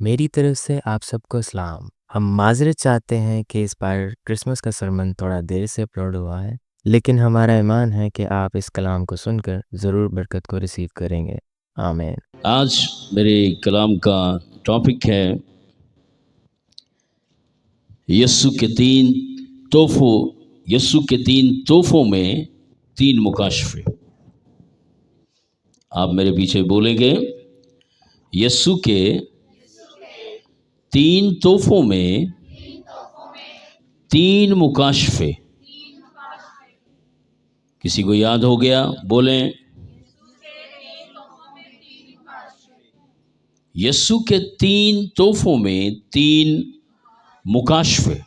میری طرف سے آپ سب کو سلام۔ ہم معذرت چاہتے ہیں کہ اس بار کرسمس کا سرمن تھوڑا دیر سے اپلوڈ ہوا ہے، لیکن ہمارا ایمان ہے کہ آپ اس کلام کو سن کر ضرور برکت کو ریسیو کریں گے۔ آمین۔ آج میرے کلام کا ٹاپک ہے یسوع کے تین تحفوں یسوع کے تین تحفوں میں تین مکاشفے۔ آپ میرے پیچھے بولیں گے، یسوع کے تین تحفوں میں تین مکاشفے۔ کسی کو یاد ہو گیا؟ بولیں، یسوع کے تین تحفوں میں تین مکاشفے۔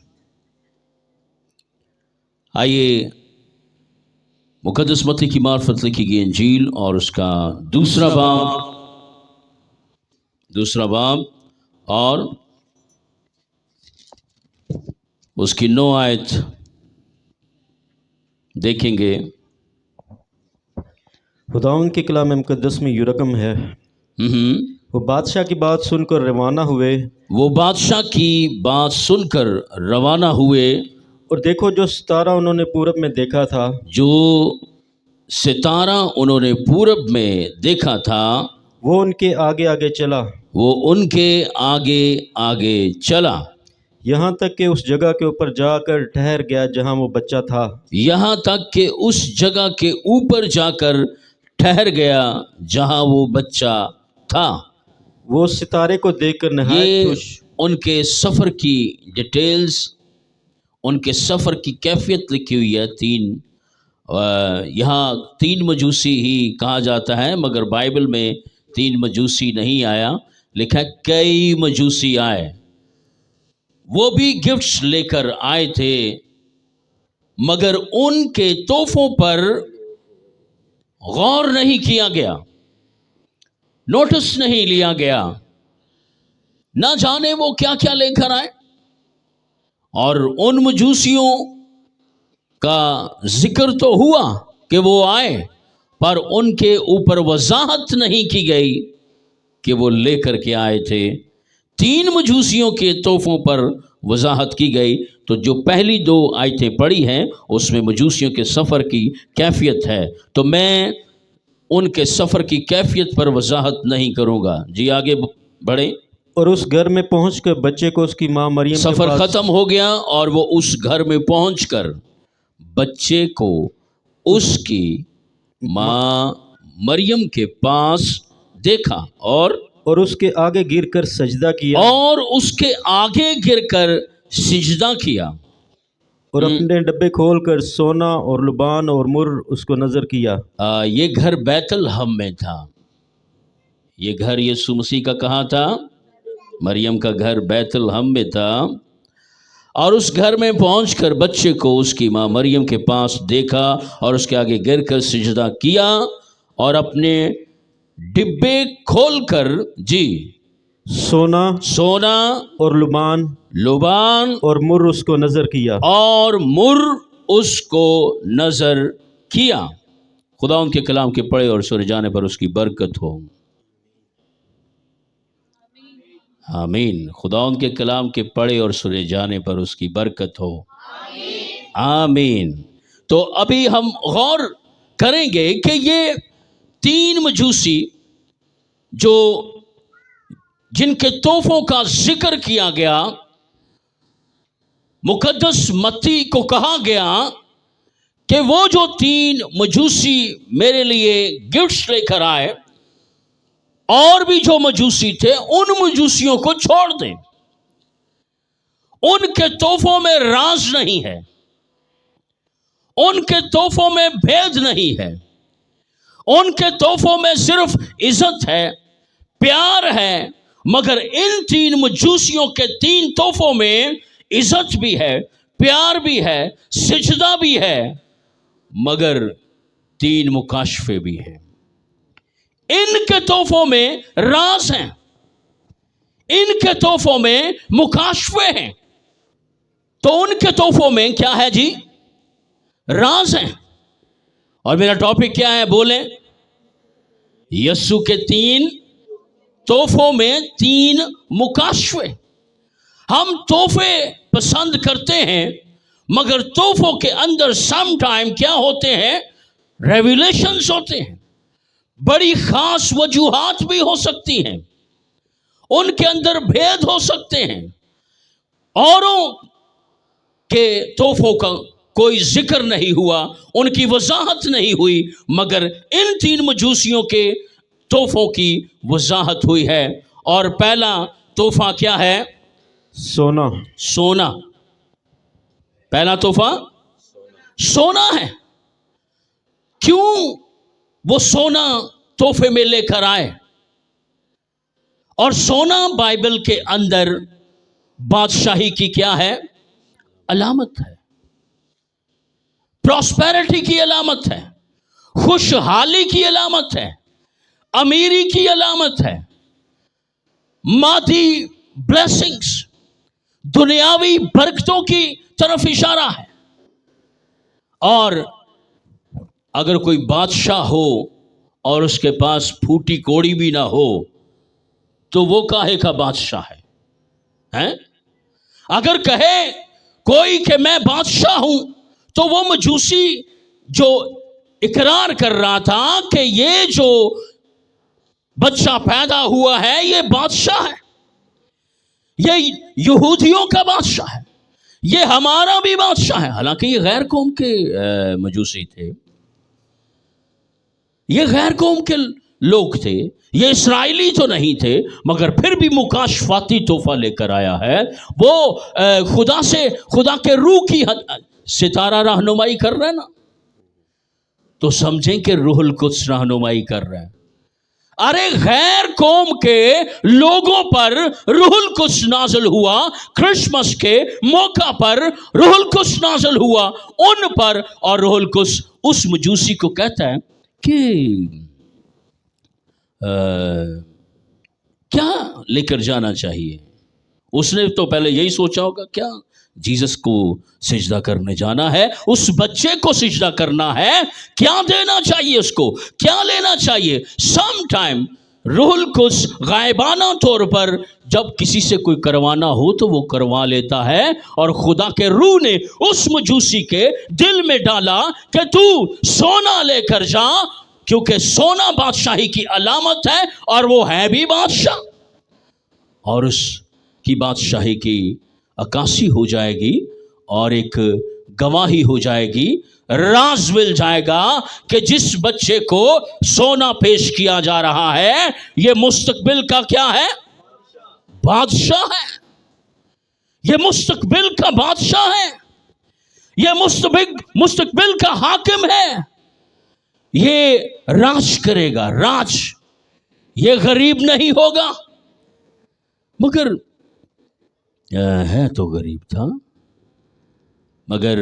آئیے مقدس متی کی معرفت لکھی گئی انجیل اور اس کا دوسرا باب اور اس کی 9 آیت دیکھیں گے۔ خداوند کے کلام مقدس میں یہ رقم ہے، وہ بادشاہ کی بات سن کر روانہ ہوئے، وہ بادشاہ کی بات سن کر روانہ ہوئے، اور دیکھو جو ستارہ انہوں نے پورب میں دیکھا تھا، جو ستارہ انہوں نے پورب میں دیکھا تھا وہ ان کے آگے آگے چلا، وہ ان کے آگے آگے چلا، یہاں تک کہ اس جگہ کے اوپر جا کر ٹھہر گیا جہاں وہ بچہ تھا۔ یہاں تک کہ اس جگہ کے اوپر جا کر ٹھہر گیا جہاں وہ بچہ تھا۔ وہ ستارے کو دیکھ کر نہایت یہ خوش، ان کے سفر کی ڈیٹیلز، ان کے سفر کی کیفیت لکھی ہوئی ہے۔ یہاں تین مجوسی ہی کہا جاتا ہے، مگر بائبل میں تین مجوسی نہیں آیا، لکھا ہے کئی مجوسی آئے، وہ بھی گفٹس لے کر آئے تھے، مگر ان کے تحفوں پر غور نہیں کیا گیا، نوٹس نہیں لیا گیا، نہ جانے وہ کیا کیا لے کر آئے۔ اور ان مجوسیوں کا ذکر تو ہوا کہ وہ آئے، پر ان کے اوپر وضاحت نہیں کی گئی کہ وہ لے کر کے آئے تھے۔ تین مجوسیوں کے تحفوں پر وضاحت کی گئی، تو جو پہلی 2 آیتیں پڑھی ہیں اس میں مجوسیوں کے سفر کی کیفیت ہے، تو میں ان کے سفر کی کیفیت پر وضاحت نہیں کروں گا۔ جی آگے بڑھیں۔ اور اس گھر میں پہنچ کر بچے کو اس کی ماں مریم کے سفر پاس، ختم ہو گیا اور وہ اس گھر میں پہنچ کر بچے کو اس کی ماں مریم کے پاس دیکھا اور اس کے آگے گر کر سجدہ کیا، اور اس کے آگے گر کر سجدہ کیا، اور اپنے ڈبے کھول کر سونا اور لبان اور مر اس کو نظر کیا۔ یہ گھر بیت الحم میں تھا، یہ گھر یسوع مسیح کا کہاں تھا؟ مریم کا گھر بیت الحم میں تھا۔ اور اس گھر میں پہنچ کر بچے کو اس کی ماں مریم کے پاس دیکھا اور اس کے آگے گر کر سجدہ کیا، اور اپنے ڈبے کھول کر سونا اور لبان اور مر اس کو نظر کیا۔ اور مر اس کو نظر کیا۔ خدا ان کے کلام کے پڑھے اور سنے جانے پر اس کی برکت ہو۔ آمین۔ خدا ان کے کلام کے پڑھے اور سنے جانے پر اس کی برکت ہو۔ آمین۔ تو ابھی ہم غور کریں گے کہ یہ تین مجوسی جو جن کے تحفوں کا ذکر کیا گیا، مقدس متی کو کہا گیا کہ وہ جو تین مجوسی میرے لیے گفٹس لے کر آئے، اور بھی جو مجوسی تھے ان مجوسیوں کو چھوڑ دیں، ان کے تحفوں میں راز نہیں ہے، ان کے تحفوں میں بھید نہیں ہے، ان کے تحفوں میں صرف عزت ہے، پیار ہے، مگر ان تین مجوسیوں کے تین تحفوں میں عزت بھی ہے، پیار بھی ہے، سجدہ بھی ہے، مگر تین مکاشفے بھی ہیں۔ ان کے تحفوں میں راز ہیں، ان کے تحفوں میں مکاشفے ہیں۔ تو ان کے تحفوں میں کیا ہے جی؟ راز ہیں۔ اور میرا ٹاپک کیا ہے؟ بولیں، یسوع کے تین तोहफों में 3 मुकाशवे। हम तोहफे पसंद करते हैं, मगर तोहफों के अंदर सम टाइम क्या होते हैं, रेवलेशंस होते हैं, बड़ी खास वजूहात भी हो सकती हैं, उनके अंदर भेद हो सकते हैं। औरों के तोहफों का कोई जिक्र नहीं हुआ, उनकी वजाहत नहीं हुई, मगर इन 3 मजूसियों के तोहफों की वजाहत हुई है। और पहला तोहफा क्या है? सोना। सोना। पहला तोहफा सोना है। क्यों वो सोना तोहफे में लेकर आए? और सोना बाइबल के अंदर बादशाही की क्या है? अलामत है, प्रॉस्पेरिटी की अलामत है, खुशहाली की अलामत है, अमीरी की अलामत है, मादी ब्लेसिंग्स, दुनियावी बरकतों की तरफ इशारा है। और अगर कोई बादशाह हो और उसके पास फूटी कोड़ी भी ना हो, तो वो काहे का बादशाह हैं? अगर कहे कोई कि मैं बादशाह हूं, तो वो मजूसी जो इकरार कर रहा था कि ये जो बच्चा पैदा हुआ है ये बादशाह है, ये यहूदियों का बादशाह है, ये हमारा भी बादशाह है। हालांकि ये गैर कौम के मजूसी थे, ये गैर कौम के लोग थे, ये इस्राएली तो नहीं थे, मगर फिर भी मुकाशफाती तोहफा लेकर आया है। वो खुदा के रूह की सितारा रहनुमाई कर रहे हैं ना, तो समझें कि रूहुल कुद्स रहनुमाई कर रहे हैं। अरे गैर कौम के लोगों पर रूहुल कुद्स नाज़िल हुआ, क्रिसमस के मौका पर रूहुल कुद्स नाज़िल हुआ उन पर, और रूहुल कुद्स उस मजूसी को कहता है कि क्या लेकर जाना चाहिए। उसने तो पहले यही सोचा होगा, क्या जीसस को सिजदा करने जाना है, उस बच्चे को सिजदा करना है, क्या देना चाहिए उसको, क्या लेना चाहिए। सम टाइम रूहुल कुद्स गायबाना तौर पर जब किसी से कोई करवाना हो तो वो करवा लेता है, और खुदा के रूह ने उस मजूसी के दिल में डाला कि तू सोना लेकर जा, क्योंकि सोना बादशाही की अलामत है, और वो है भी बादशाह, और उसकी बादशाही की अक्कासी हो जाएगी और एक गवाही हो जाएगी, राज मिल जाएगा कि जिस बच्चे को सोना पेश किया जा रहा है ये मुस्तकबिल का क्या है? बादशाह है। ये मुस्तकबिल का बादशाह है, ये मुस्तकबिल का हाकिम है, ये राज करेगा, राज। ये गरीब नहीं होगा, मगर है तो गरीब था, मगर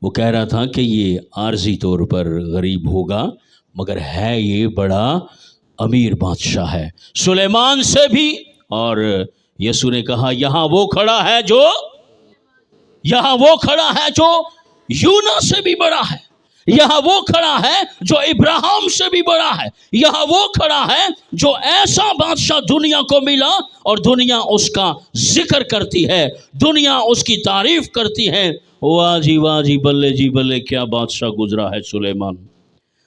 वो कह रहा था कि ये आर्जी तौर पर गरीब होगा, मगर है ये बड़ा अमीर बादशाह है, सुलेमान से भी। और यीशु ने कहा यहाँ वो खड़ा है जो यूना से भी बड़ा है, यहाँ वो खड़ा है जो इब्राहिम से भी बड़ा है, यहाँ वो खड़ा है जो ऐसा बादशाह दुनिया को मिला और दुनिया उसका जिक्र करती है, दुनिया उसकी तारीफ करती है। वाह जी बल्ले जी बल्ले, क्या बादशाह गुजरा है सुलेमान।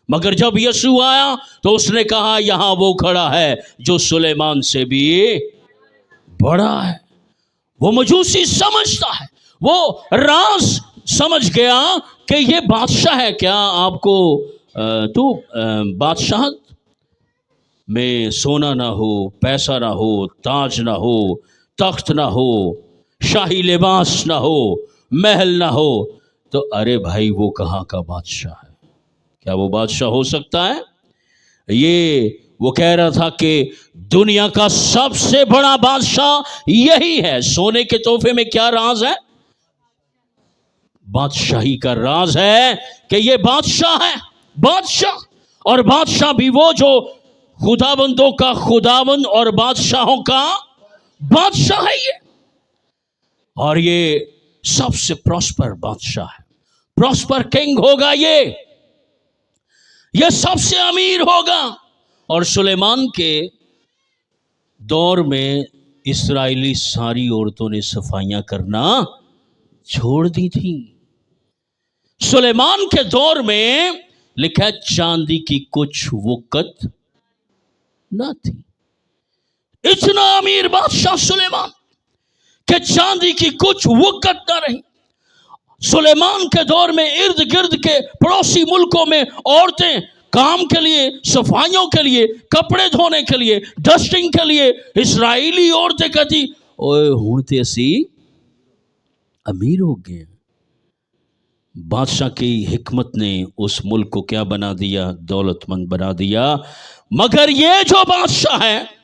मगर जब यीशु आया तो उसने कहा यहाँ वो खड़ा है जो सुलेमान से भी बड़ा है। वो मजूसी समझता है, वो राज समझ गया कि ये बादशाह है। क्या आपको बादशाह में सोना ना हो, पैसा ना हो, ताज ना हो, तख्त ना हो, शाही लिबास ना हो, महल ना हो, तो अरे भाई वो कहाँ का बादशाह है? क्या वो बादशाह हो सकता है? ये वो कह रहा था कि दुनिया का सबसे बड़ा बादशाह यही है। सोने के तोहफे में क्या राज है? बादशाही का राज है कि ये बादशाह है, बादशाह। और बादशाह भी वो जो खुदाबंदों का खुदाबंद और बादशाहों का बादशाह है ये। और ये सबसे प्रॉस्पर बादशाह है, प्रॉस्पर किंग होगा ये सबसे अमीर होगा। और सुलेमान के दौर में इस्राएली सारी औरतों ने सफाइयां करना छोड़ दी थी। सुलेमान के दौर में लिखा है चांदी की कुछ वक़्त ना थी। इतना अमीर बादशाह सुलेमान कि चांदी की कुछ वक़्त ना रही। सुलेमान के दौर में इर्द गिर्द के पड़ोसी मुल्कों में औरतें काम के लिए, सफाइयों के लिए, कपड़े धोने के लिए, डस्टिंग के लिए, इस्राएली औरतें कहती ओए हुण ते असी अमीर हो गए। बादशाह की हिकमत ने उस मुल्क को क्या बना दिया? दौलतमंद बना दिया। मगर ये जो बादशाह है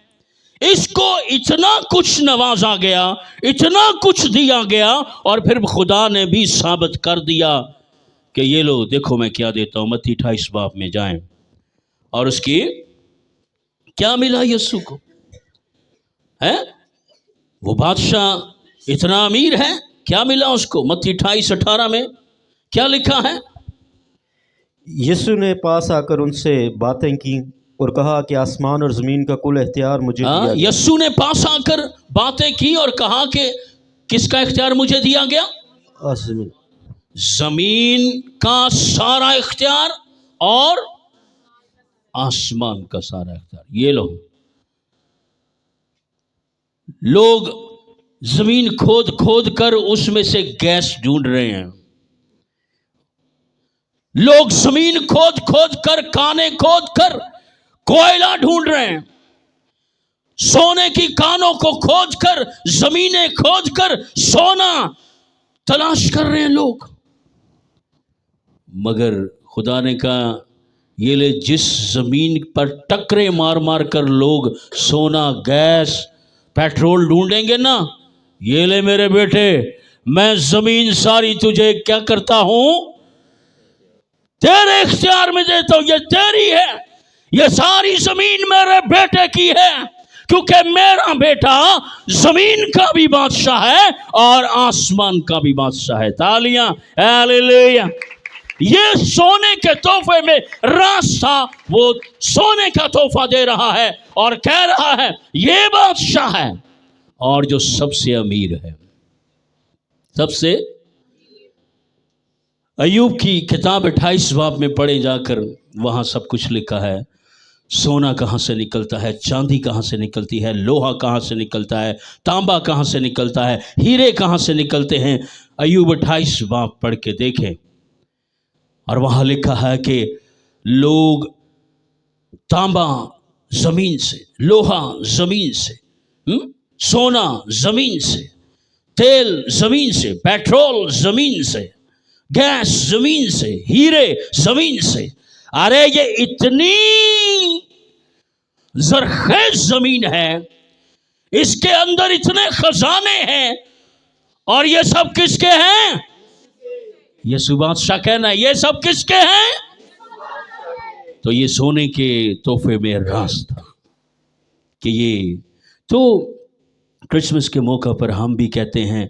इसको इतना कुछ नवाजा गया, इतना कुछ दिया गया, और फिर खुदा ने भी साबित कर दिया कि ये लो देखो मैं क्या देता हूं। मत्ती 28 बाब में जाएं और उसकी क्या मिला यीशु को? है वो बादशाह इतना अमीर है, क्या मिला उसको? मत्ती 28:18 में क्या लिखा है? यीशु ने पास आकर उनसे बातें की और कहा कि आसमान और ज़मीन का कुल इख्तियार मुझे दिया गया। यीशु ने पास आकर बातें की और कहा कि किसका इख्तियार मुझे दिया गया? जमीन का सारा इख्तियार और आसमान का सारा इख्तियार। ये लोग जमीन खोद खोद कर उसमें से गैस ढूंढ रहे हैं। लोग जमीन खोद खोद कर, काने खोद कर कोयला ढूंढ रहे हैं। सोने की कानों को खोद कर, जमीनें खोद कर सोना तलाश कर रहे हैं लोग। मगर खुदा ने कहा ये ले, जिस जमीन पर टकरे मार मार कर लोग सोना, गैस, पेट्रोल ढूंढेंगे ना, ये ले मेरे बेटे, मैं जमीन सारी तुझे क्या करता हूं? तेरे इख्तियार में देता हूं। ये तेरी है, ये सारी जमीन मेरे बेटे की है, क्योंकि मेरा बेटा जमीन का भी बादशाह है और आसमान का भी बादशाह है। तालियां, हालेलुया। ये सोने के तोहफे में रास था, वो सोने का तोहफा दे रहा है और कह रहा है ये बादशाह है और जो सबसे अमीर है। सबसे अय्यूब की किताब 28 बाब में पढ़े जाकर, वहां सब कुछ लिखा है। सोना कहाँ से निकलता है, चांदी कहाँ से निकलती है, लोहा कहाँ से निकलता है, तांबा कहाँ से निकलता है, हीरे कहाँ से निकलते हैं। अय्यूब 28 बाब पढ़ के देखें और वहाँ लिखा है कि लोग तांबा जमीन से, लोहा जमीन से, सोना जमीन से, तेल जमीन से, पेट्रोल जमीन से, गैस जमीन से, हीरे जमीन से। अरे ये इतनी जरखेज जमीन है, इसके अंदर इतने खजाने हैं, और ये सब किसके हैं? यीशु बादशाह कहना है ये सब किसके हैं? तो ये सोने के तोहफे में राज था कि ये तो क्रिसमस के मौका पर हम भी कहते हैं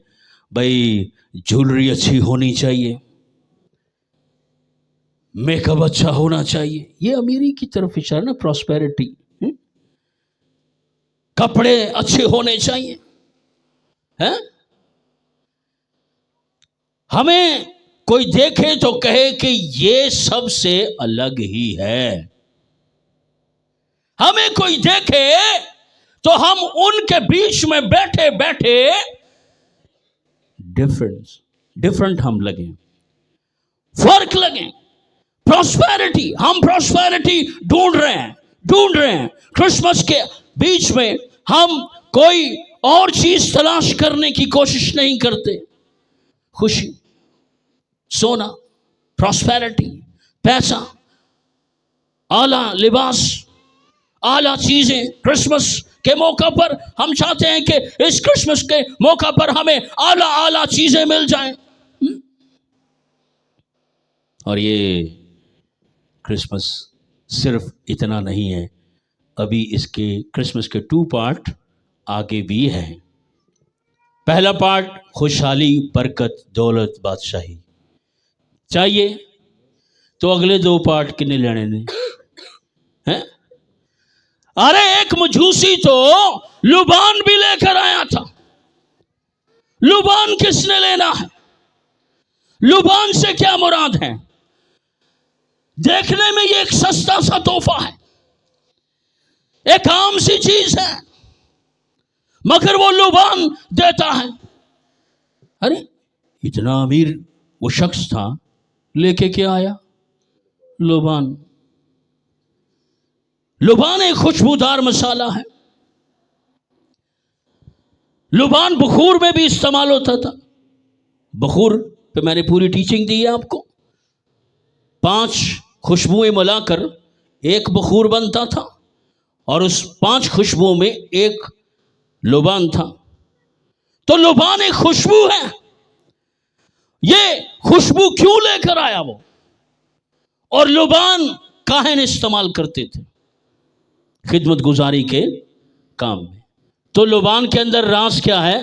भाई ज्वेलरी अच्छी होनी चाहिए, मेकअप अच्छा होना चाहिए। ये अमीरी की तरफ इशारा ना, प्रॉस्पेरिटी। कपड़े अच्छे होने चाहिए, हैं? हमें कोई देखे तो कहे कि ये सबसे अलग ही है। हमें कोई देखे तो हम उनके बीच में बैठे बैठे डिफरेंट हम लगे, फर्क लगे। प्रॉस्पेरिटी, हम प्रॉस्पेरिटी ढूंढ रहे हैं। क्रिसमस के बीच में हम कोई और चीज तलाश करने की कोशिश नहीं करते। खुशी, सोना, प्रॉस्पेरिटी, पैसा, आला लिबास, आला चीजें। क्रिसमस के मौका पर हम चाहते हैं कि इस क्रिसमस के मौका पर हमें आला आला चीजें मिल जाएं। और ये क्रिसमस सिर्फ इतना नहीं है, अभी इसके क्रिसमस के 2 पार्ट आगे भी हैं। पहला पार्ट खुशहाली, बरकत, दौलत, बादशाही। चाहिए तो अगले 2 पार्ट किन्ने लेने ने हैं? अरे एक मजूसी तो लुबान भी लेकर आया था। लुबान किसने लेना है? लुबान से क्या मुराद है? देखने में ये एक सस्ता सा तोहफा है, एक आम सी चीज है, मगर वो लुबान देता है। अरे इतना अमीर वो शख्स था, लेके क्या आया? लुबान। लुबान एक खुशबूदार मसाला है। लुबान बखूर में भी इस्तेमाल होता था। बखूर पे मैंने पूरी टीचिंग दी है आपको। 5 खुशबुएं मिलाकर एक बखूर बनता था और उस 5 खुशबुओं में एक लुबान था। तो लुबान एक खुशबू है। ये खुशबू क्यों लेकर आया वो? और लुबान काहे ने इस्तेमाल करते थे? खिदमत गुजारी के काम में। तो लुबान के अंदर राज क्या है?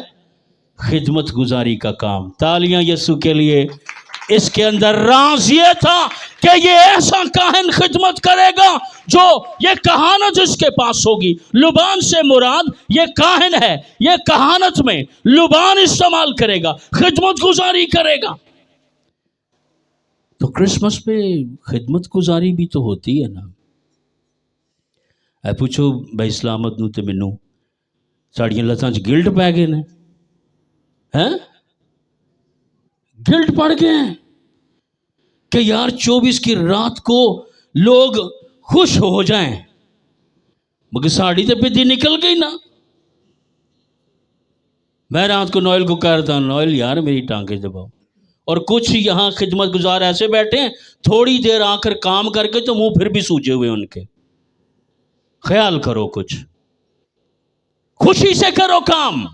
खिदमत गुजारी का काम। तालियां यीशु के लिए। इसके अंदर राज ये था कि ये ऐसा काहन खिदमत करेगा जो ये कहानत इसके पास होगी। लुबान से मुराद ये काहन है, ये कहानत में लुबान इस्तेमाल करेगा, खिदमत गुजारी करेगा। तो क्रिसमस पे खिदमत गुजारी भी तो होती है ना। पूछो भाई सलामत नूं ते मैनू साड़ियां लत्तां च गिल्ट पै गए ने, हैं? गिल्ट पड़ गए हैं कि यार 24 की रात को लोग खुश हो जाएं, मगर साड़ी तो बिदी निकल गई ना। मैं रात को नोएल को कह रहा था, नोएल यार मेरी टांगे दबाओ। और कुछ यहाँ खिदमत गुजार ऐसे बैठे हैं, थोड़ी देर आकर काम करके तो मुंह फिर भी सूजे हुए उनके। ख्याल करो, कुछ खुशी से करो काम।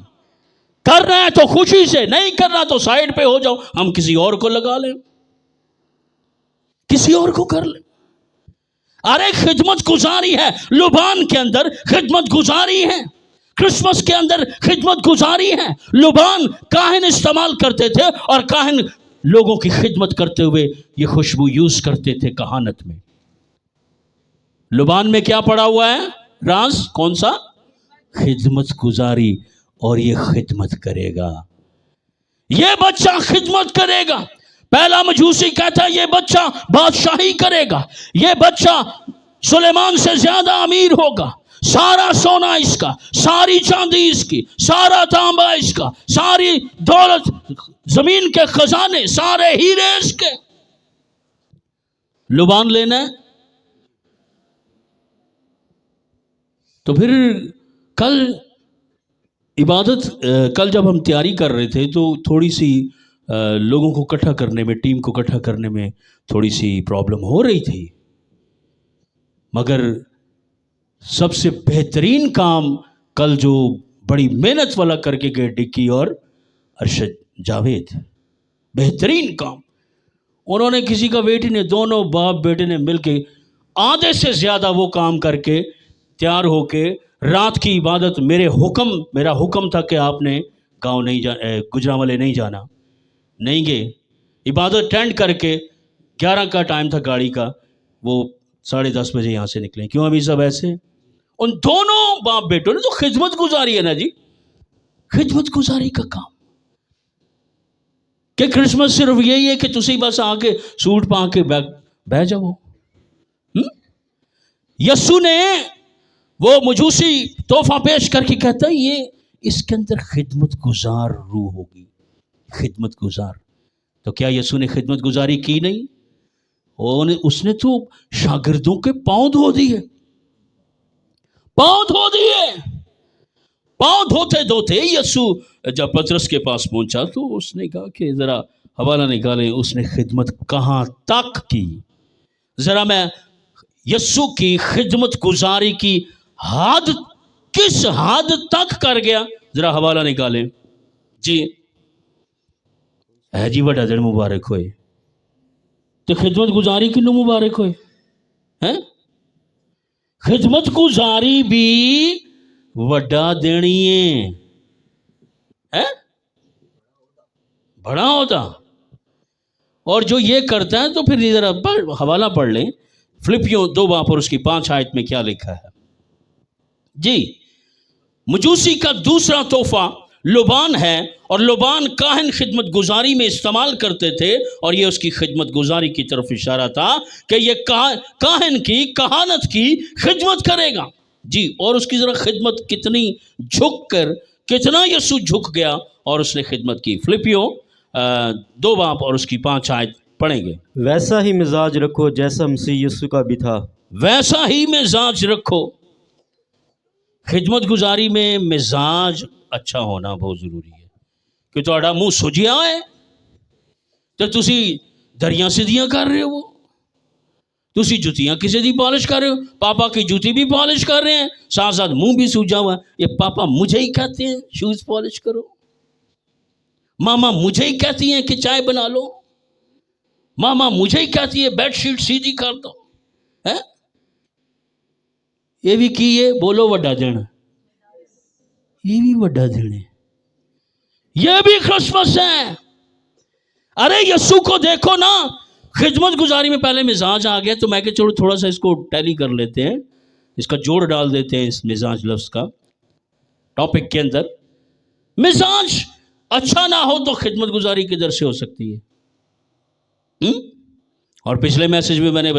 करना है तो खुशी से, नहीं करना तो साइड पे हो जाओ, हम किसी और को लगा लें, किसी और को कर ले। अरे खिदमत गुजारी है, लुबान के अंदर खिदमत गुजारी है, क्रिसमस के अंदर खिदमत गुजारी है। लुबान काहिन इस्तेमाल करते थे और काहिन लोगों की खिदमत करते हुए ये खुशबू यूज करते थे कहानत में। लुबान में क्या पड़ा हुआ है? राज कौन सा? खिदमत गुजारी। और ये खिदमत करेगा, ये बच्चा खिदमत करेगा। पहला मजूसी कहता है ये बच्चा बादशाही करेगा, ये बच्चा सुलेमान से ज्यादा अमीर होगा, सारा सोना इसका, सारी चांदी इसकी, सारा तांबा इसका, सारी दौलत, जमीन के खजाने, सारे हीरे इसके। लुबान लेना है। तो फिर कल इबादत, कल जब हम तैयारी कर रहे थे तो थोड़ी सी लोगों को इकट्ठा करने में, टीम को इकट्ठा करने में थोड़ी सी प्रॉब्लम हो रही थी, मगर सबसे बेहतरीन काम कल जो बड़ी मेहनत वाला करके गए डिक्की और अरशद जावेद, बेहतरीन काम उन्होंने, किसी का वेट ही नहीं, दोनों बाप बेटे ने मिलके आधे से ज़्यादा वो काम करके तैयार होके रात की इबादत, मेरा हुक्म था कि आपने गांव नहीं गुजरांवाले नहीं जाना, नहीं गए। इबादत अटेंड करके 11 का टाइम था गाड़ी का, वो 10:30 बजे यहाँ से निकले। क्यों अभी सब ऐसे? उन दोनों बाप बेटों ने तो खिदमत गुजारी है ना जी, खिदमत गुजारी का काम। कि क्रिसमस सिर्फ यही है कि तुसी बस आके सूट पा के बह जाओ। यस्सु ने वो मजूसी तोहफा पेश करके कहता है ये इसके अंदर खिदमत गुजार रूह होगी, खिदमत गुजार। तो क्या यीशु ने खिदमत गुजारी की नहीं? और उसने तो शागिर्दों के पांव धो दिए, पांव धो दिए। पांव धोते धोते यीशु जब पतरस के पास पहुंचा तो उसने कहा कि जरा हवाला निकालें, उसने खिदमत कहां तक की। जरा मैं यीशु की खिदमत गुजारी की हद किस हद तक कर गया, जरा हवाला निकालें जी। है जी वड्डा दिन मुबारक होए, तो खिदमत गुजारी किनू मुबारक होए हैं? खिदमत गुजारी भी वड्डा देनी है, बड़ा होता। और जो ये करता है, तो फिर जरा हवाला पढ़ लें, फिलिपियों 2 बाप और उसकी 5 आयत में क्या लिखा है। जी, मजूसी का दूसरा तोहफा लुबान है, और लुबान काहन खिदमत गुजारी में इस्तेमाल करते थे, और ये उसकी खिदमत गुजारी की तरफ इशारा था कि ये काहन की कहानत की खिदमत करेगा। जी, और उसकी ज़रा खिदमत कितनी झुक कर, कितना यीशु झुक गया और उसने खिदमत की। फिलिपियों 2 बाब और उसकी 5 आयत पढ़ेंगे। वैसा ही मिजाज रखो जैसा मसीह यीशु का भी था। वैसा ही मिजाज रखो। खिदमत गुजारी में मिजाज अच्छा होना बहुत ज़रूरी है। कि ਤੁਹਾਡਾ ਮੂੰਹ ਸੁਜਿਆ ਹੈ ਤੇ ਤੁਸੀਂ ਦਰੀਆਂ ਸਿੱਧੀਆਂ ਕਰ ਰਹੇ ਹੋ, ਤੁਸੀਂ ਜੁੱਤੀਆਂ ਕਿਸੇ ਦੀ पॉलिश कर रहे हो, पापा की जूती भी पॉलिश कर रहे हैं, साथ साथ मुंह भी सूजा हुआ। ये पापा मुझे ही कहते हैं शूज़ पॉलिश करो, मामा मुझे ही कहती हैं कि चाय बना लो, मामा मुझे ही कहती है बेडशीट सीधी कर दो। है ये भी की है, बोलो वड्डा दिन, ये भी वड्डा दिन है, ये भी क्रिसमस है। अरे यीशु को देखो ना, खिदमत गुजारी में पहले मिजाज आ गया, तो मैं कि चलो थोड़ा सा इसको टैली कर लेते हैं, इसका जोड़ डाल देते हैं इस मिजाज लफ्ज़ का टॉपिक के अंदर। मिजाज अच्छा ना हो तो खिदमत गुजारी किधर से हो सकती है? और पिछले मैसेज में मैंने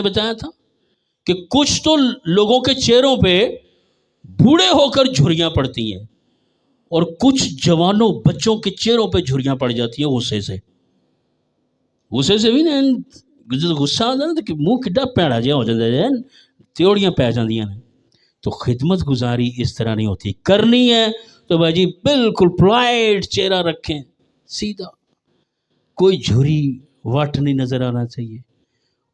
बताया था कि कुछ तो लोगों के चेहरों पे बूढ़े होकर झुर्रियाँ पड़ती हैं, और कुछ जवानों बच्चों के चेहरों पे झुर्रियाँ पड़ जाती हैं गुस्से से भी ना, जब गुस्सा आता ना तो मुँह किड्डा भैड़ा जिहा हो जाता है, त्योड़ियाँ पै जांदियां ने। तो खिदमत गुजारी इस तरह नहीं होती। करनी है तो भाई जी बिल्कुल पोलाइट चेहरा रखें, सीधा, कोई झुरी वट नहीं नज़र आना चाहिए।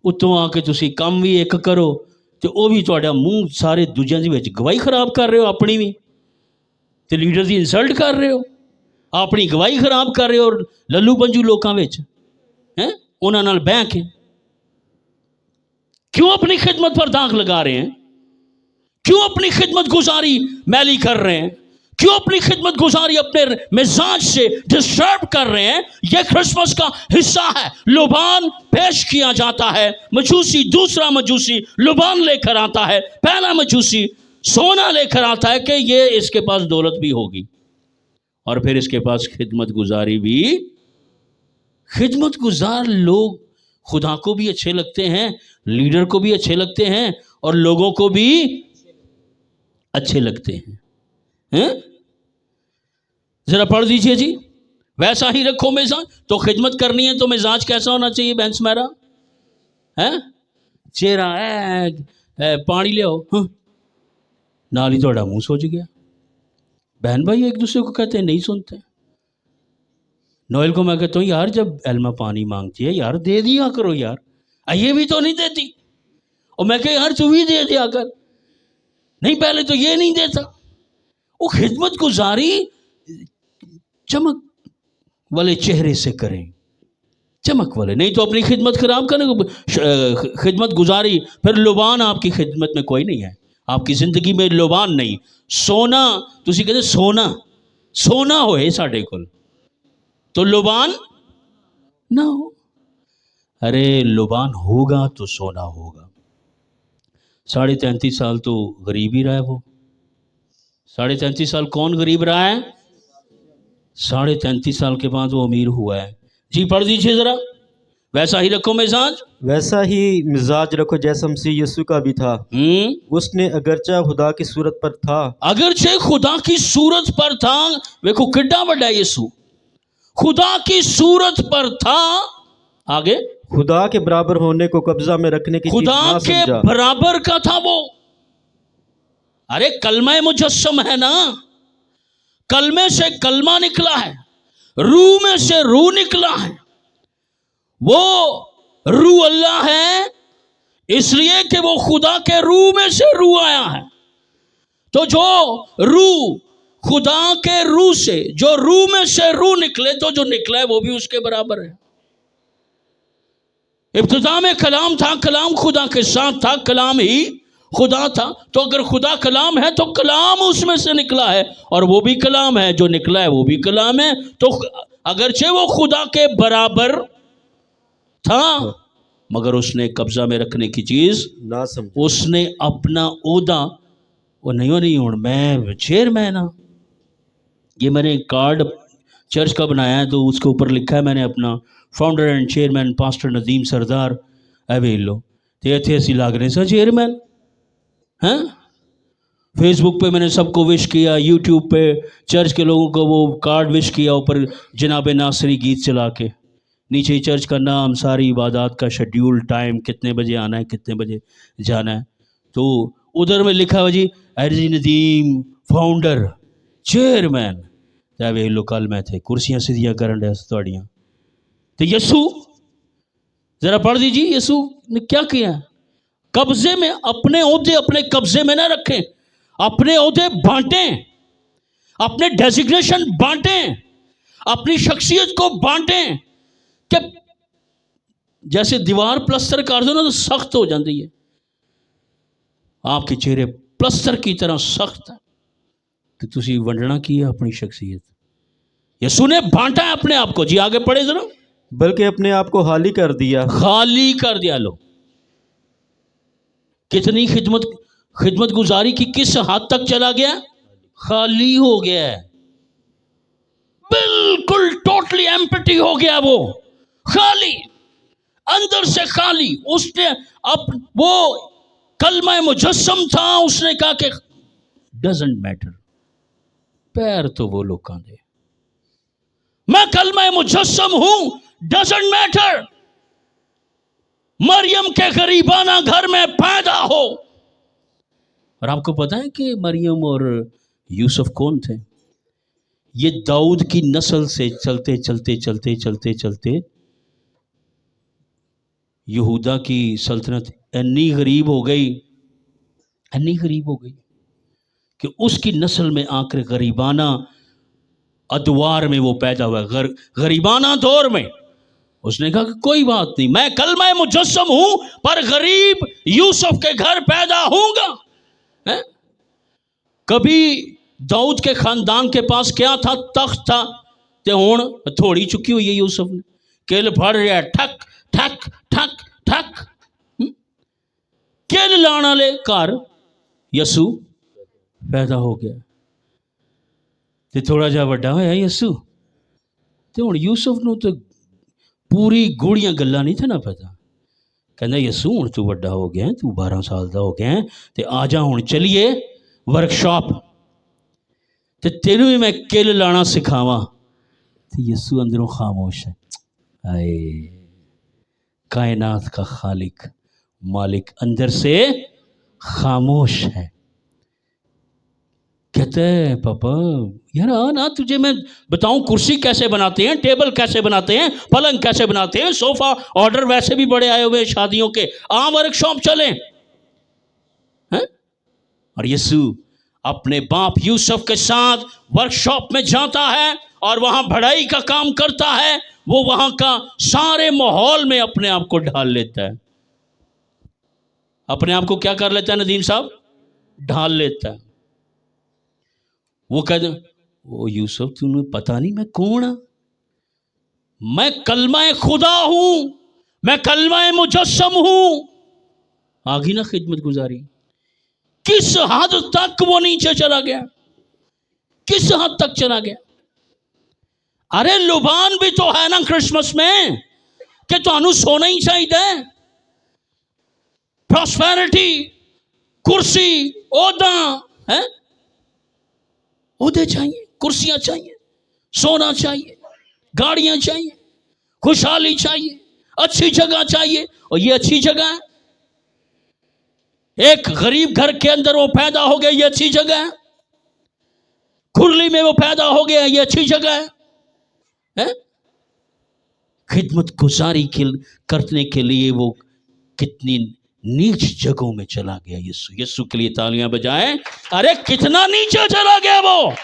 उत्तों आके तुसी काम भी एक करो तो वह भी तुहाडा मूँह सारे दूजियां दे विच गवाही खराब कर रहे हो, अपनी भी तो लीडर की इंसल्ट कर रहे हो, अपनी गवाही खराब कर रहे हो, और लल्लू पंजू लोगों में हैं उन्हां नाल बह के क्यों अपनी खिदमत पर दाग लगा रहे हैं? क्यों अपनी खिदमत गुजारी मैली कर रहे हैं? क्यों अपनी खिदमत गुजारी अपने मिजाज से डिस्टर्ब कर रहे हैं? यह क्रिसमस का हिस्सा है। लुबान पेश किया जाता है, मजूसी दूसरा मजूसी लुबान लेकर आता है, पहला मजूसी सोना लेकर आता है कि ये इसके पास दौलत भी होगी, और फिर इसके पास खिदमत गुजारी भी। खिदमत गुजार लोग खुदा को भी अच्छे लगते हैं, लीडर को भी अच्छे लगते हैं, और लोगों को भी अच्छे लगते हैं। जरा पढ़ दीजिए जी। वैसा ही रखो मिजाज। तो खिदमत करनी है तो मिजाज कैसा होना चाहिए? बैंस मेरा है चेहरा है पानी ले आओ, नाल ही थोड़ा मुँह सोच गया। बहन भाई एक दूसरे को कहते हैं नहीं सुनते। नोएल को मैं कहता हूँ यार जब एल्मा पानी मांगती है यार दे दिया करो यार, ये भी तो नहीं देती। और मैं कह यार तू भी दे दिया कर, नहीं पहले तो ये नहीं देता। वो खिदमत गुजारी चमक वाले चेहरे से करें, चमक वाले, नहीं तो अपनी खिदमत खराब करें। खिदमत गुजारी फिर लुबान आपकी खिदमत में कोई नहीं है, आपकी ज़िंदगी में लुबान नहीं। सोना तुसी कहते सोना होए साढ़े कोल तो लुबान ना हो। अरे लुबान होगा तो सोना होगा। 33.5 साल तो गरीब ही रहा है वो। 33.5 साल कौन गरीब रहा है? 33.5 साल के बाद वो अमीर हुआ है। जी पढ़ दीजिए जरा। वैसा ही रखो मिजाज, वैसा ही मिजाज रखो जैसा मसीह यीशु का भी था। उसने अगरचे खुदा की सूरत पर था, अगरचे खुदा की सूरत पर था। देखो किड्डा बड़ा यीशु खुदा की सूरत पर था। आगे खुदा के बराबर होने को कब्जा में रखने की खुदा के बराबर का था वो। अरे कलमा मुजस्सम है ना, कलमे से कलमा निकला है, रूह में से रूह निकला है। वो रूह अल्लाह है इसलिए कि वो खुदा के रूह में से रूह आया है। तो जो रूह खुदा के रूह से, जो रूह में से रूह निकले तो जो निकला है वो भी उसके बराबर है। इब्तिदा में कलाम था, कलाम खुदा के साथ था, कलाम ही खुदा था। तो अगर खुदा कलाम है तो कलाम उसमें से निकला है, और वो भी कलाम है, जो निकला है वो भी कलाम है। तो अगरचे वो खुदा के बराबर था मगर उसने कब्जा में रखने की चीज़ ना समझा। उसने अपना ओहदा वो नहीं हूँ मैं चेयरमैन हाँ, ये मैंने कार्ड चर्च का बनाया है तो उसके ऊपर लिखा है मैंने अपना founder and chairman pastor Nadeem Sardar ਵੇਖ ਲਓ तो इतने असी लग रहे सा चेयरमैन हैं। फेसबुक पे मैंने सबको विश किया, यूट्यूब पे चर्च के लोगों को वो कार्ड विश किया, ऊपर जनाब नासरी गीत चला के, नीचे चर्च का नाम, सारी इबादत का शेड्यूल, टाइम, कितने बजे आना है, कितने बजे जाना है। तो उधर में लिखा हुआ जी एरजी नदीम फाउंडर चेयरमैन। तो वे लो कल मैं थे कुर्सियाँ सीधियाँ करन डे थोड़ियाँ। तो यसू जरा पढ़ दीजिए, यसू ने क्या किया? कब्जे में अपने ओहदे अपने कब्जे में ना रखें, अपने ओहदे बांटें, अपने डेजिग्नेशन बांटें, अपनी शख्सियत को बांटें। कि जैसे दीवार प्लस्तर कर दो ना तो सख्त हो जाती है, आपके चेहरे प्लस्तर की तरह सख्त है। तो तुसी वंडना की है अपनी शख्सियत। यसू ने बांटा है अपने आप को। जी आगे पढ़े जरा। बल्कि अपने आप को खाली कर दिया। खाली कर दिया। लो कितनी खिदमत गुजारी की किस हद तक चला गया? खाली हो गया है, बिल्कुल टोटली एम्प्टी हो गया, वो खाली, अंदर से खाली। उसने अब वो कलमा मुजस्सम था, उसने कहा कि डजंट मैटर, पैर तो वो लोग दे, मैं कलमा मुजस्सम हूं, डजंट मैटर। मरियम के गरीबाना घर में पैदा हो। और आपको पता है कि मरियम और यूसुफ कौन थे? ये दाऊद की नस्ल से चलते चलते चलते चलते चलते यहूदा की सल्तनत इतनी गरीब हो गई, इतनी गरीब हो गई कि उसकी नस्ल में आकर गरीबाना अदवार में वो पैदा हुआ। गरीबाना दौर में उसने कहा कि कोई बात नहीं, मैं कलमा मुजस्सम हूं पर गरीब यूसुफ के घर पैदा होऊंगा। कभी दाऊद के खानदान के पास क्या था? तख्त था, ते हुण थोड़ी चुकी हुई है यूसुफ ने, किल फड़ रहा है, ठक ठक ठक ठक। किल लाने वाले घर यसू पैदा हो गया। ते थोड़ा जा वड्डा होया यसू, ते हुण यूसुफ नूं तो पूरी गूढ़ियां गल्लां नहीं थे ना पता। कहना यसू हुण तू वड्डा हो गया, तू 12 साल का हो गया, ते आ जा हुण चलिए वर्कशॉप, ते तेनू भी मैं किल लाना सिखावा। तो यसू अंदरों खामोश है। आए कायनात का खालिक मालिक अंदर से खामोश है। कहते हैं पापा यार ना तुझे मैं बताऊं कुर्सी कैसे बनाते हैं, टेबल कैसे बनाते हैं, पलंग कैसे बनाते हैं, सोफा ऑर्डर वैसे भी बड़े आए हुए शादियों के, वर्कशॉप चले हैं। और यसू अपने बाप यूसुफ के साथ वर्कशॉप में जाता है और वहां बढ़ाई का काम करता है। वो वहां का सारे माहौल में अपने आप को ढाल लेता है। अपने आप को क्या कर लेता है नदीम साहब? ढाल लेता है। वो कहते वो यूसुफ तुम्हें पता नहीं मैं कौन हूं, मैं कलमा खुदा हूं, मैं कलमा मुजस्सम हूं। आगी ना खिदमत गुजारी। किस हद तक वो नीचे चला गया, किस हद तक चला गया। अरे लुबान भी तो है ना क्रिसमस में कि तुहानू सोना ही चाहिए, प्रॉस्पेरिटी, कुर्सी, ओहदा है, ओहदे चाहिए, कुर्सियां चाहिए, सोना चाहिए, गाड़ियां चाहिए, खुशहाली चाहिए, अच्छी जगह चाहिए। और ये अच्छी जगह है। एक गरीब घर के अंदर वो पैदा हो गया, ये अच्छी जगह है। खुरली में वो पैदा हो गया, ये अच्छी जगह है? खिदमत गुजारी करने के लिए वो कितनी नीच जगहों में चला गया यीशु। यीशु के लिए तालियां बजाएं। अरे कितना नीचे चला गया वो,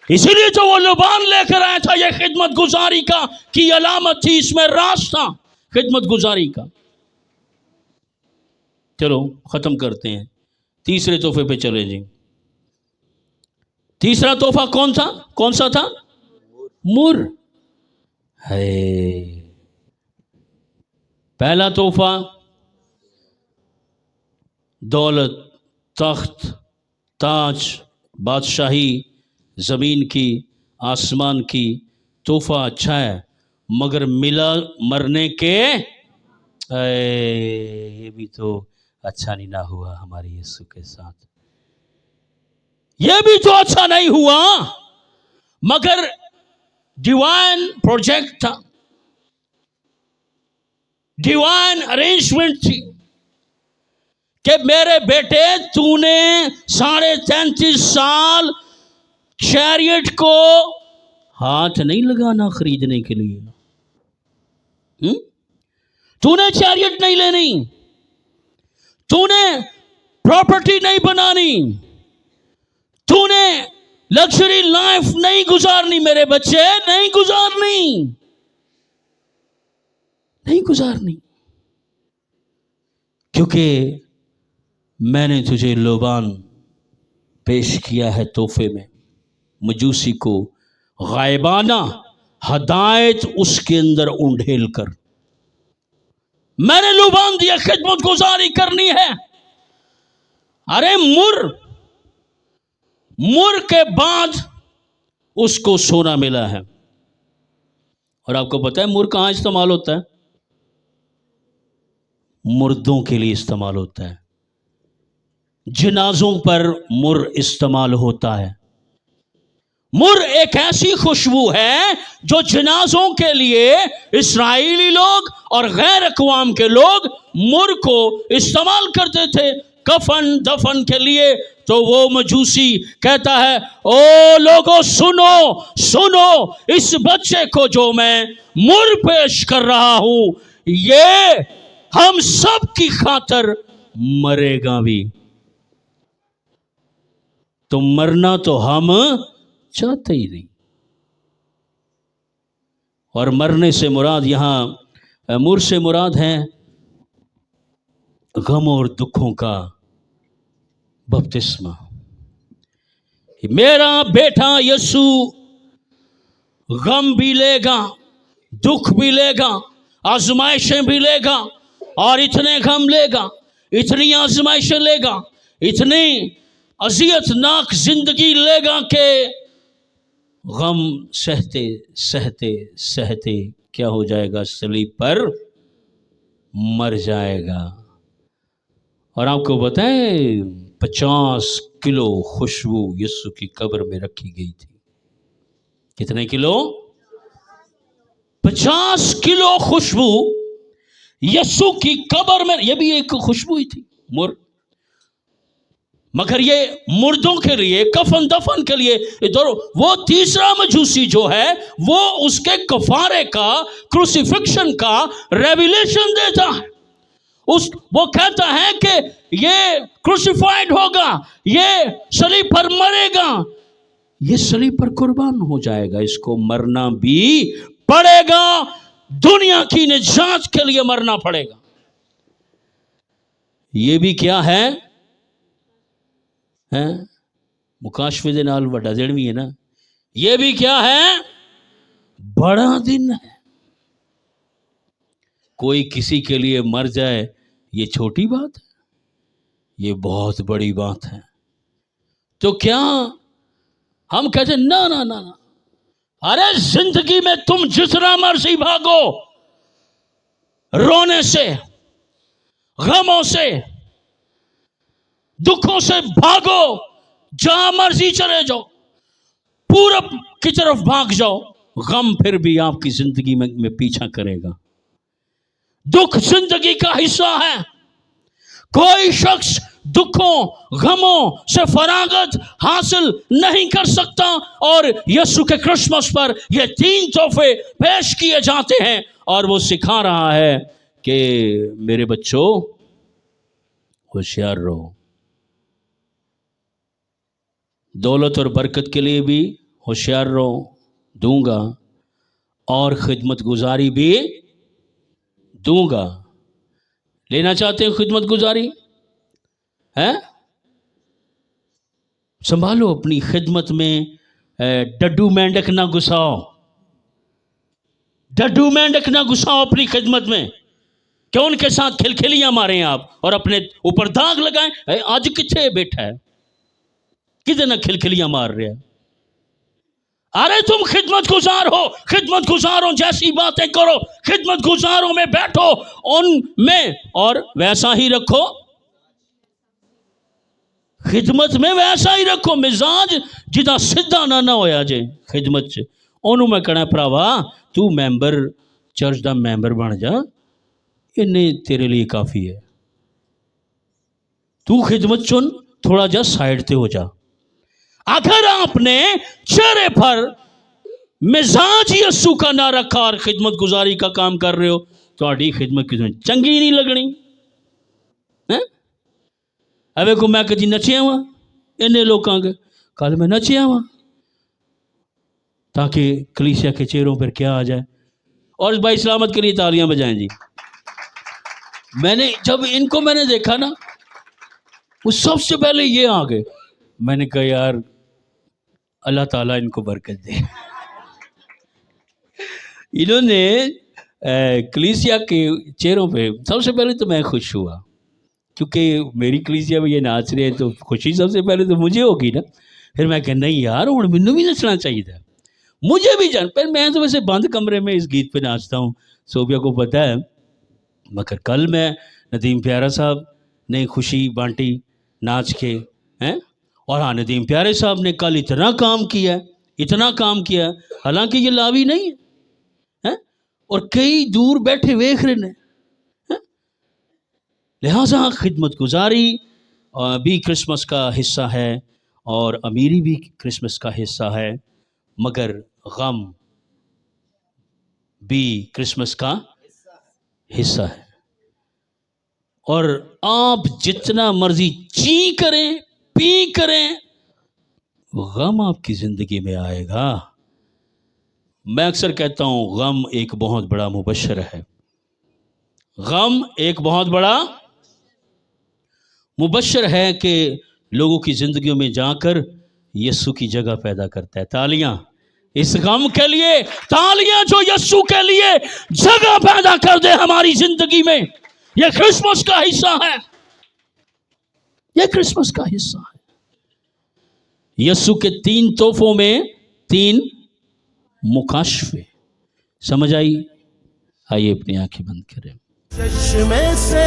इसीलिए तो वो लुबान लेकर आया था। ये खिदमत गुजारी का की अलामत थी, इसमें राज था खिदमत गुजारी का। चलो खत्म करते हैं, तीसरे तोहफे पे चले जी। तीसरा तोहफा कौन था? कौन सा था? मुर है। पहला तोहफा दौलत, तख्त, ताज, बादशाही, ज़मीन की, आसमान की। तोहफा अच्छा है मगर मिला मरने के ये भी तो अच्छा नहीं ना हुआ हमारे यीशु के साथ। ये भी तो अच्छा नहीं हुआ मगर डिवाइन प्रोजेक्ट था, डिवाइन अरेंजमेंट थी कि मेरे बेटे तूने 33.5 साल चैरियट को हाथ नहीं लगाना खरीदने के लिए। तूने चैरियट नहीं लेनी, तूने प्रॉपर्टी नहीं बनानी, तूने लग्जरी लाइफ नहीं गुजारनी मेरे बच्चे, नहीं गुजारनी, क्योंकि मैंने तुझे लोबान पेश किया है तोहफे में। मजूसी को गायबाना हदायत उसके अंदर उंडेल कर मैंने लोबान दिया, खिदमत गुजारी करनी है। अरे मुर के बाद उसको सोना मिला है। और आपको पता है मुर कहां इस्तेमाल होता है? मुर्दों के लिए इस्तेमाल होता है, जनाजों पर मुर इस्तेमाल होता है। मुर एक ऐसी खुशबू है जो जनाजों के लिए इस्राएली लोग और गैर अक़वाम के लोग मुर को इस्तेमाल करते थे कफन दफन के लिए। तो वो मजूसी कहता है, ओ लोगों सुनो, इस बच्चे को जो मैं मुर पेश कर रहा हूं, ये हम सब की खातर मरेगा भी। तो मरना तो हम चाहते ही नहीं। और मरने से मुराद यहां मुर से मुराद है गम और दुखों का बपतिस्मा। मेरा बेटा यीशु गम भी लेगा, दुख भी लेगा, आजमाइशें भी लेगा, और इतने गम लेगा, इतनी आजमाइशें लेगा, इतनी अजियतनाक जिंदगी लेगा कि गम सहते सहते सहते क्या हो जाएगा? सलीब पर मर जाएगा। और आपको बताएं 50 किलो खुशबू यीशु की कब्र में रखी गई थी। कितने किलो? 50 किलो खुशबू यीशु की कब्र में। यह भी एक खुशबू ही थी, मुर। मगर ये मुर्दों के लिए, कफन दफन के लिए इधर। वो तीसरा मजूसी जो है वो उसके कफारे का, क्रूसिफिक्शन का रेवलेशन देता है। वो कहता है कि ये क्रूसिफाइड होगा, ये सलीब पर मरेगा, ये सलीब पर कुर्बान हो जाएगा, इसको मरना भी पड़ेगा, दुनिया की निजात के लिए मरना पड़ेगा। ये भी क्या है? मुकाशफे दे नाल वड्डा दिन भी है ना। ये भी क्या है? बड़ा दिन है। कोई किसी के लिए मर जाए ये छोटी बात है, ये बहुत बड़ी बात है। तो क्या हम कहते ना ना ना ना, अरे जिंदगी में तुम जितना मर्जी भागो, रोने से, गमों से, दुखों से भागो, जहां मर्जी चले जाओ, पूरब की तरफ भाग जाओ, गम फिर भी आपकी जिंदगी में पीछा करेगा। दुख जिंदगी का हिस्सा है। कोई शख्स दुखों गमों से फरागत हासिल नहीं कर सकता। और यीशु के क्रिसमस पर ये 3 तोहफे पेश किए जाते हैं और वो सिखा रहा है कि मेरे बच्चों होशियार रहो। दौलत और बरकत के लिए भी होशियार रहो, दूंगा, और खिदमत गुजारी भी दूंगा। लेना चाहते हो खिदमत गुजारी? है? संभालो अपनी खिदमत में, डड्डू मेंढक ना घुसाओ, डड्डू मेंढक ना घुसाओ अपनी खिदमत में। کہ ان کے ساتھ کھلکھلیاں ماریں آپ اور اپنے اوپر داغ لگائیں. آج کتنے بیٹھا ہے کدھر نہ کھلکھلیاں مار رہے ہیں. ارے تم خدمت گزار ہو، خدمت گزاروں جیسی باتیں کرو، خدمت گزاروں میں بیٹھو ان میں اور ویسا ہی رکھو، خدمت میں ویسا ہی رکھو. مزاج جدا سیدھا نہ ہویا جے خدمت چ. انہوں میں کہنا پراوا تو ممبر چرچ دا ممبر بن جا، انہیں تیرے لیے کافی ہے. تو خدمت چن تھوڑا جا سائڈ تے ہو جا. اگر آپ نے چہرے پر مزاج یسو کا نہ رکھا اور خدمت گزاری کا کام کر رہے ہو تو آڈی خدمت کی چنگی نہیں لگنی. ابے کو میں کدی نچیا ہوا انہیں لوگوں کے کل میں نچیا ہوا تاکہ کلیسیا کے چہروں پر کیا آ جائے. اور اس بھائی سلامت کے لیے تالیاں بجائیں جی. میں نے جب ان کو میں نے دیکھا نا وہ سب سے پہلے یہ آ گئے. میں نے کہا یار اللہ تعالیٰ ان کو برکت دے. انہوں نے کلیسیا کے چہروں پہ سب سے پہلے تو میں خوش ہوا کیونکہ میری کلیسیا میں یہ ناچ رہے ہیں تو خوشی سب سے پہلے تو مجھے ہوگی نا. پھر میں کہ نہیں یار ہوں مینوں بھی نچنا چاہیے تھا، مجھے بھی جان. پھر میں تو ویسے بند کمرے میں اس گیت پہ ناچتا ہوں، صوفیہ کو پتہ ہے. مگر کل میں ندیم پیارا صاحب نے خوشی بانٹی ناچ کے ہیں. اور ہاں ندیم پیارے صاحب نے کل اتنا کام کیا، اتنا کام کیا، حالانکہ یہ لاوی نہیں ہے اور کئی دور بیٹھے ویکھ رہے ہیں. لہٰذا خدمت گزاری بھی کرسمس کا حصہ ہے اور امیری بھی کرسمس کا حصہ ہے، مگر غم بھی کرسمس کا حصہ ہے. اور آپ جتنا مرضی چی کریں پی کریں غم آپ کی زندگی میں آئے گا. میں اکثر کہتا ہوں غم ایک بہت بڑا مبشر ہے. غم ایک بہت بڑا مبشر ہے کہ لوگوں کی زندگیوں میں جا کر یسوع کی جگہ پیدا کرتا ہے. تالیاں اس غم کے لیے، تالیاں جو یسوع کے لیے جگہ پیدا کر دے ہماری زندگی میں. یہ کرسمس کا حصہ ہے، یہ کرسمس کا حصہ ہے. یسوع کے 3 تحفوں میں 3 مکاشفے. سمجھ آئی؟ آئیے اپنی آنکھیں بند کریں. چشمے سے